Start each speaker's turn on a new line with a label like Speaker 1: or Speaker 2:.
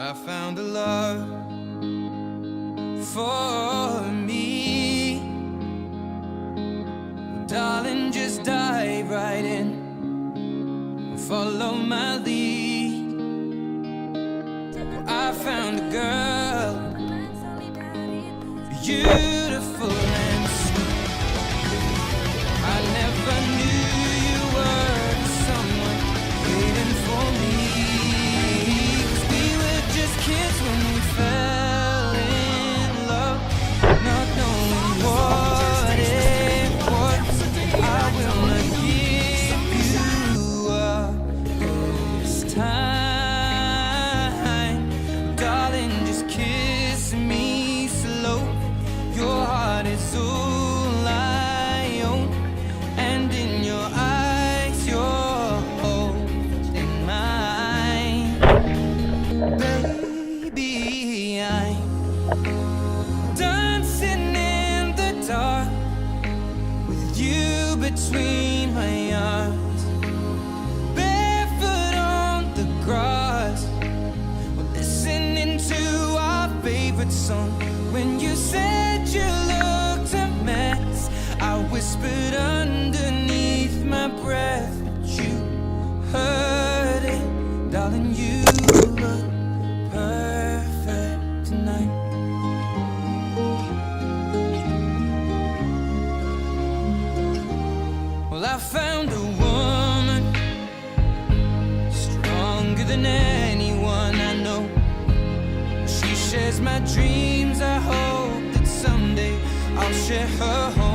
Speaker 1: I found a love for me. Darling, just dive right in, follow my lead. I found a girl, beautiful and sweet. I never knew you were someone waiting for me. 'Cause we were just kids when we fell in love, not knowing what it was. I will not give you up this time. Darling, just kiss me slow. Your heart is all I own, and in your eyes you're holding mine. Baby, I'm dancing in the dark with you between my arms, barefoot on the grass. We're listening to our favorite song. When you said you looked a mess, I whispered underneath my breath, but you heard it. Darling, you look perfect tonight. Well, I found a woman stronger than anyone I know. She shares my dreams. I hope that someday I'll share her home.